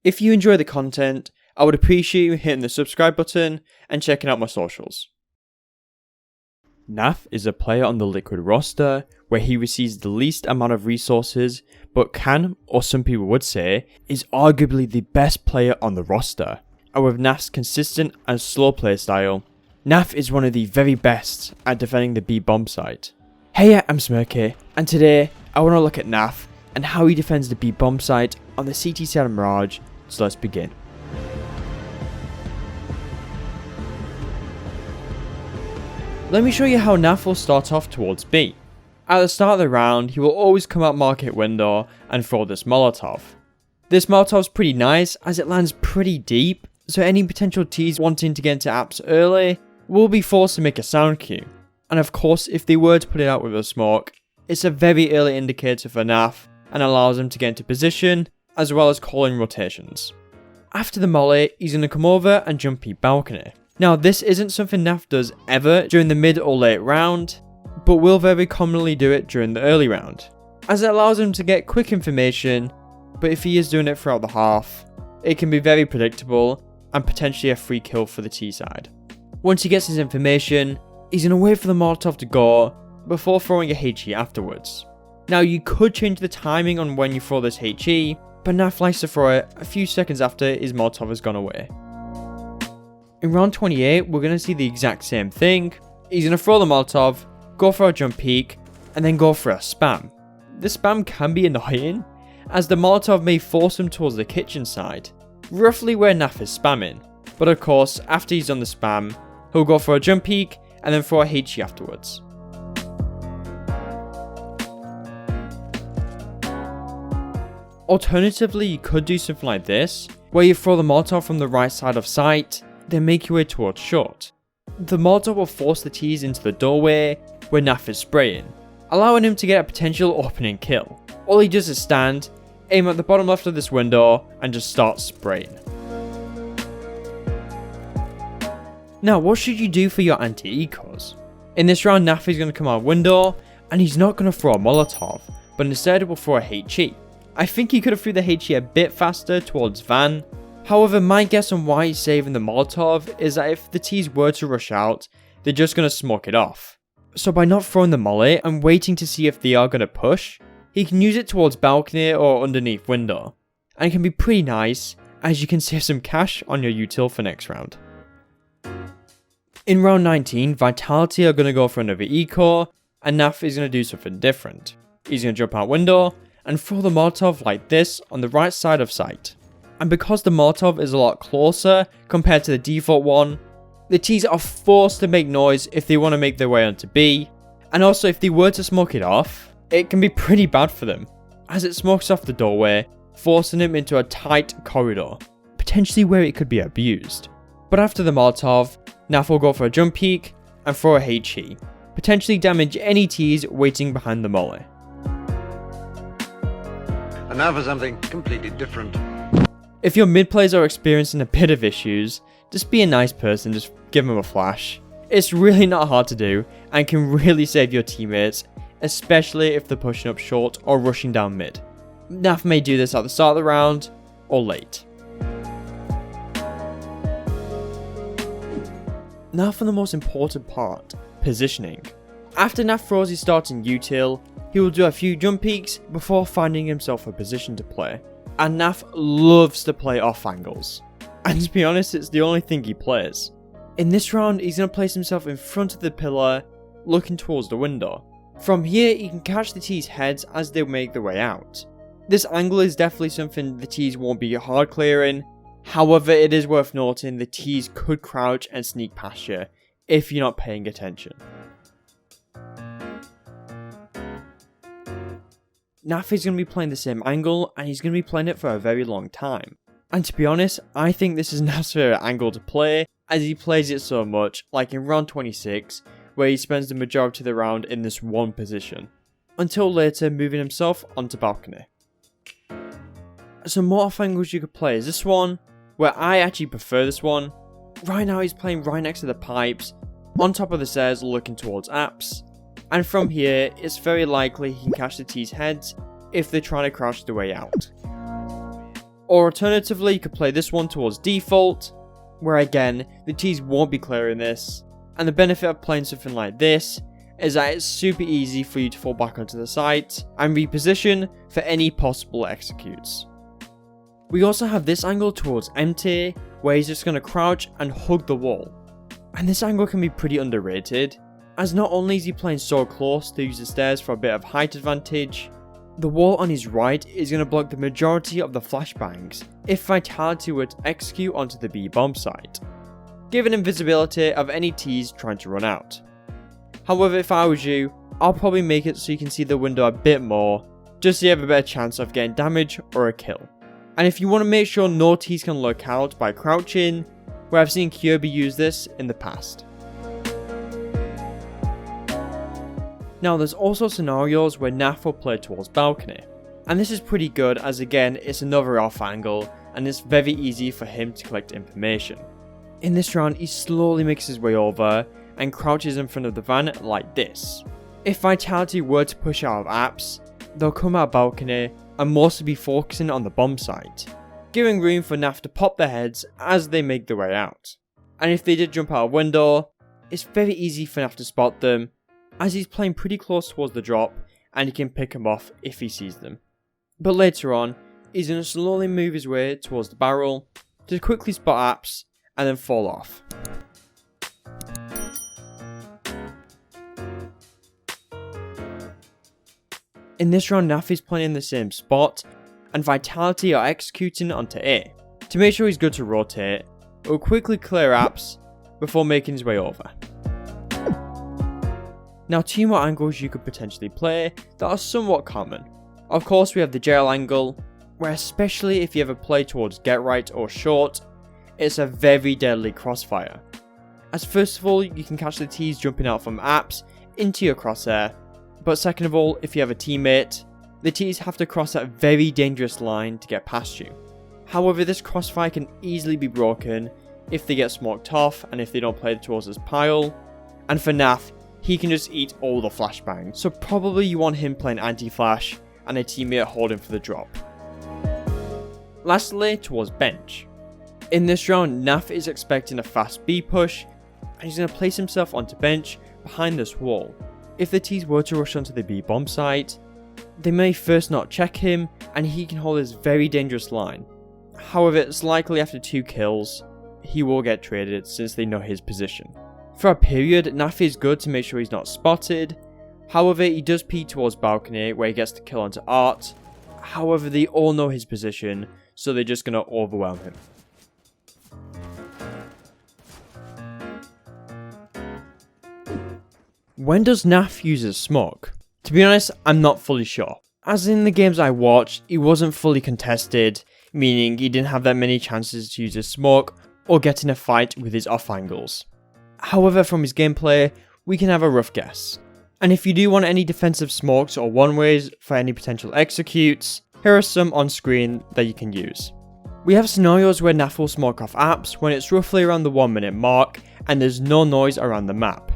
If you enjoy the content, I would appreciate you hitting the subscribe button and checking out my socials. NAF is a player on the Liquid roster where he receives the least amount of resources, but can, or some people would say, is arguably the best player on the roster. And with NAF's consistent and slow playstyle, NAF is one of the very best at defending the B bombsite. Heya I'm Smirky, and today I want to look at NAF and how he defends the B bombsite on the CT side of Mirage, so let's begin. Let me show you how NAF will start off towards B. At the start of the round, he will always come out market window and throw this Molotov. This Molotov's pretty nice as it lands pretty deep, so any potential Ts wanting to get into apps early will be forced to make a sound cue. And of course, if they were to put it out with a smoke, it's a very early indicator for NAF and allows him to get into position as well as calling rotations. After the molly, he's going to come over and jump peek balcony. Now this isn't something NAF does ever during the mid or late round, but will very commonly do it during the early round, as it allows him to get quick information, but if he is doing it throughout the half, it can be very predictable and potentially a free kill for the T side. Once he gets his information, he's going to wait for the Molotov to go before throwing a HE afterwards. Now you could change the timing on when you throw this HE, but NAF likes to throw it a few seconds after his Molotov has gone away. In round 28, we're going to see the exact same thing. He's going to throw the Molotov, go for a jump peek, and then go for a spam. This spam can be annoying, as the Molotov may force him towards the kitchen side, roughly where NAF is spamming. But of course, after he's done the spam, he'll go for a jump peek, and then throw a HE afterwards. Alternatively, you could do something like this, where you throw the Molotov from the right side of sight, then make your way towards short. The Molotov will force the Ts into the doorway where NAF is spraying, allowing him to get a potential opening kill. All he does is stand, aim at the bottom left of this window, and just start spraying. Now what should you do for your anti-ecos? In this round, NAF is going to come out window, and he's not going to throw a Molotov, but instead will throw a HE. I think he could have threw the HE a bit faster towards Van. However, my guess on why he's saving the Molotov is that if the Ts were to rush out, they're just going to smoke it off. So by not throwing the molly and waiting to see if they are going to push, he can use it towards balcony or underneath window. And it can be pretty nice, as you can save some cash on your util for next round. In round 19, Vitality are going to go for another eco, and NAF is going to do something different. He's going to jump out window and throw the Molotov like this on the right side of sight. And because the Molotov is a lot closer compared to the default one, the Ts are forced to make noise if they want to make their way onto B, and also if they were to smoke it off, it can be pretty bad for them, as it smokes off the doorway, forcing them into a tight corridor, potentially where it could be abused. But after the Molotov, NAF will go for a jump peek and throw a HE, potentially damage any Ts waiting behind the molly. And now for something completely different. If your mid players are experiencing a bit of issues, just be a nice person, just give them a flash. It's really not hard to do and can really save your teammates, especially if they're pushing up short or rushing down mid. NAF may do this at the start of the round or late. Now for the most important part, positioning. After NAF throws his starting util, he will do a few jump peeks before finding himself a position to play. And NAF loves to play off angles. And to be honest, it's the only thing he plays. In this round, he's going to place himself in front of the pillar, looking towards the window. From here, he can catch the T's heads as they make their way out. This angle is definitely something the T's won't be hard clearing. However, it is worth noting the T's could crouch and sneak past you if you're not paying attention. NAF is going to be playing the same angle, and he's going to be playing it for a very long time. And to be honest, I think this is NAF's favourite angle to play, as he plays it so much, like in round 26, where he spends the majority of the round in this one position, until later moving himself onto balcony. Some more off angles you could play is this one, where I actually prefer this one. Right now he's playing right next to the pipes, on top of the stairs looking towards apps. And from here, it's very likely he can catch the T's heads if they're trying to crouch their way out. Or alternatively, you could play this one towards default, where again, the T's won't be clearing this. And the benefit of playing something like this is that it's super easy for you to fall back onto the site and reposition for any possible executes. We also have this angle towards empty, where he's just going to crouch and hug the wall. And this angle can be pretty underrated, as not only is he playing so close to use the stairs for a bit of height advantage, the wall on his right is going to block the majority of the flashbangs if Vitality were to execute onto the B bomb site, giving him visibility of any T's trying to run out. However, if I was you, I'll probably make it so you can see the window a bit more, just so you have a better chance of getting damage or a kill. And if you want to make sure no T's can lurk out by crouching, where I've seen Kirby use this in the past. Now there's also scenarios where NAF will play towards balcony, and this is pretty good as again it's another off angle and it's very easy for him to collect information. In this round he slowly makes his way over and crouches in front of the van like this. If Vitality were to push out of apps, they'll come out balcony and mostly be focusing on the bomb site, giving room for NAF to pop their heads as they make their way out. And if they did jump out a window, it's very easy for NAF to spot them, as he's playing pretty close towards the drop and he can pick them off if he sees them. But later on, he's going to slowly move his way towards the barrel to quickly spot apps and then fall off. In this round, NAF is playing in the same spot and Vitality are executing onto A. To make sure he's good to rotate, he'll quickly clear apps before making his way over. Now 2 more angles you could potentially play that are somewhat common. Of course we have the jail angle, where especially if you ever play towards get right or short, it's a very deadly crossfire. As first of all you can catch the T's jumping out from apps into your crosshair, but second of all if you have a teammate, the T's have to cross that very dangerous line to get past you. However, this crossfire can easily be broken if they get smoked off and if they don't play towards this pile, and for NAF, he can just eat all the flashbangs, so probably you want him playing anti-flash and a teammate holding for the drop. Lastly, towards bench. In this round, NAF is expecting a fast B push, and he's going to place himself onto bench behind this wall. If the T's were to rush onto the B bomb site, they may first not check him, and he can hold this very dangerous line. However, it's likely after 2 kills, he will get traded since they know his position. For a period, NAF is good to make sure he's not spotted. However, he does peek towards balcony where he gets the kill onto Art. However, they all know his position, so they're just going to overwhelm him. When does NAF use his smoke? To be honest, I'm not fully sure. As in the games I watched, he wasn't fully contested, meaning he didn't have that many chances to use his smoke or get in a fight with his off angles. However, from his gameplay, we can have a rough guess. And if you do want any defensive smokes or one-ways for any potential executes, here are some on screen that you can use. We have scenarios where NAF will smoke off apps when it's roughly around the 1 minute mark and there's no noise around the map.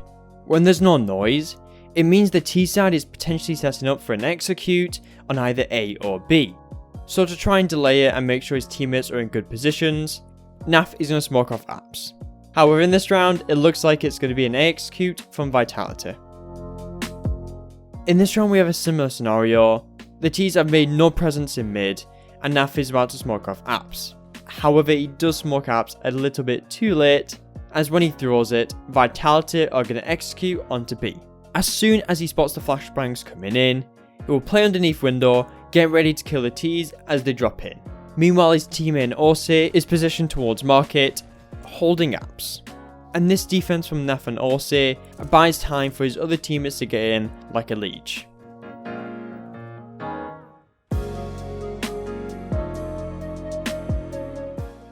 When there's no noise, it means the T side is potentially setting up for an execute on either A or B. So to try and delay it and make sure his teammates are in good positions, NAF is going to smoke off apps. However, in this round, it looks like it's going to be an A execute from Vitality. In this round, we have a similar scenario. The T's have made no presence in mid, and NAF is about to smoke off apps. However, he does smoke apps a little bit too late, as when he throws it, Vitality are going to execute onto B. As soon as he spots the flashbangs coming in, he will play underneath window, get ready to kill the T's as they drop in. Meanwhile, his teammate in OC is positioned towards market, holding apps. And this defense from NAF and OC buys time for his other teammates to get in like a leech.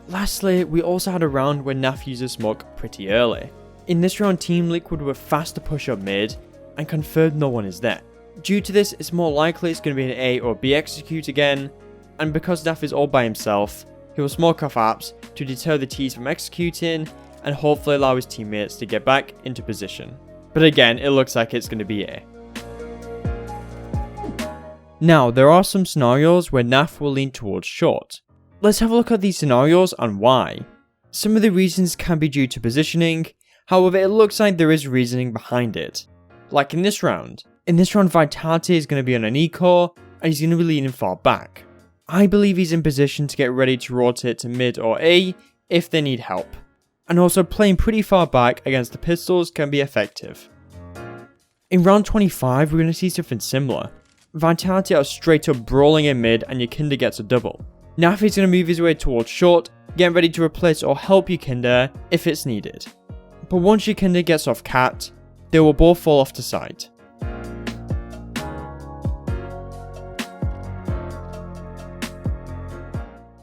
Lastly, we also had a round where NAF uses smoke pretty early. In this round, Team Liquid were fast to push up mid and confirmed no one is there. Due to this, it's more likely it's going to be an A or B execute again, and because NAF is all by himself, he will smoke off apps to deter the T's from executing and hopefully allow his teammates to get back into position. But again, it looks like it's going to be A. Now, there are some scenarios where NAF will lean towards short. Let's have a look at these scenarios and why. Some of the reasons can be due to positioning, however it looks like there is reasoning behind it. Like in this round. In this round, Vitality is going to be on an eco, and he's going to be leaning far back. I believe he's in position to get ready to rotate to mid or A if they need help. And also playing pretty far back against the pistols can be effective. In round 25, we're going to see something similar. Vitality are straight up brawling in mid and Yakinda gets a double. NAF is going to move his way towards short, getting ready to replace or help Yakinda if it's needed. But once Yakinda gets off cat, they will both fall off to side.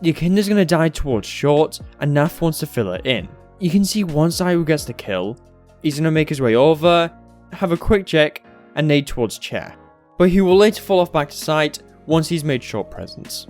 Yakinda's going to die towards short and NAF wants to fill it in. You can see one side who gets the kill. He's going to make his way over, have a quick check and nade towards chair. But he will later fall off back to site once he's made short presence.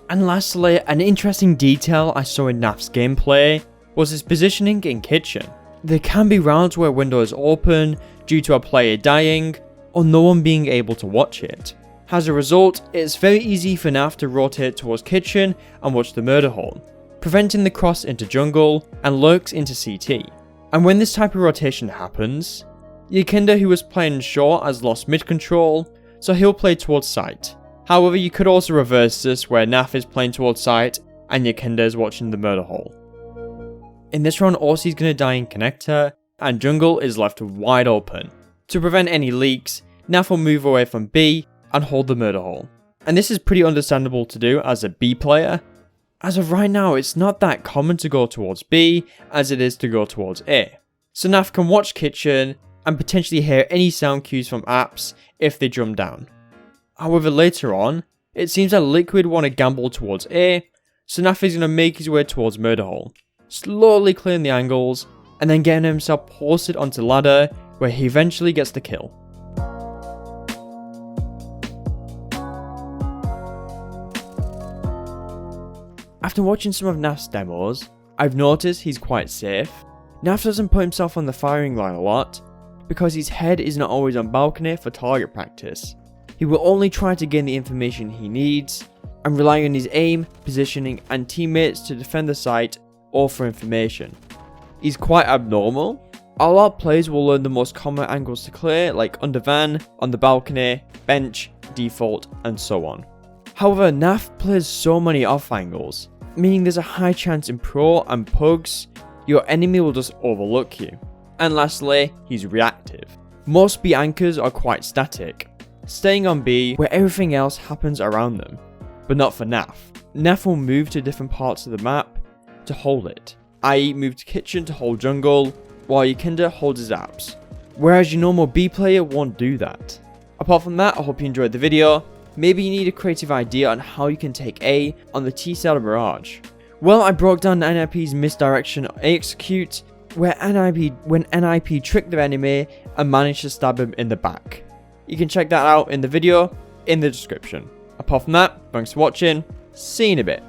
And lastly, an interesting detail I saw in NAF's gameplay was his positioning in kitchen. There can be rounds where a window is open due to a player dying or no one being able to watch it. As a result, it's very easy for NAF to rotate towards kitchen and watch the murder hole, preventing the cross into jungle and lurks into CT. And when this type of rotation happens, Yakinda, who was playing short, has lost mid control, so he'll play towards site. However, you could also reverse this where NAF is playing towards site and Yakinda is watching the murder hole. In this round, Aussie is going to die in connector and jungle is left wide open. To prevent any leaks, NAF will move away from B and hold the murder hole. And this is pretty understandable to do as a B player. As of right now, it's not that common to go towards B as it is to go towards A. So NAF can watch kitchen and potentially hear any sound cues from apps if they jump down. However, later on, it seems that Liquid want to gamble towards A, so NAF is going to make his way towards murder hole, slowly clearing the angles and then getting himself posted onto ladder where he eventually gets the kill. After watching some of NAF's demos, I've noticed he's quite safe. NAF doesn't put himself on the firing line a lot, because his head is not always on balcony for target practice. He will only try to gain the information he needs, and rely on his aim, positioning and teammates to defend the site or for information. He's quite abnormal. A lot of players will learn the most common angles to clear, like under van, on the balcony, bench, default and so on. However, NAF plays so many off angles, meaning there's a high chance in pro and pugs, your enemy will just overlook you. And lastly, he's reactive. Most B anchors are quite static, staying on B where everything else happens around them, but not for NAF. NAF will move to different parts of the map to hold it, i.e. move to kitchen to hold jungle, while Yakinda holds his apps, whereas your normal B player won't do that. Apart from that, I hope you enjoyed the video. Maybe you need a creative idea on how you can take A on the T-Cell Mirage. Well, I broke down NIP's misdirection execute, when NIP tricked their enemy and managed to stab him in the back. You can check that out in the video in the description. Apart from that, thanks for watching, see you in a bit.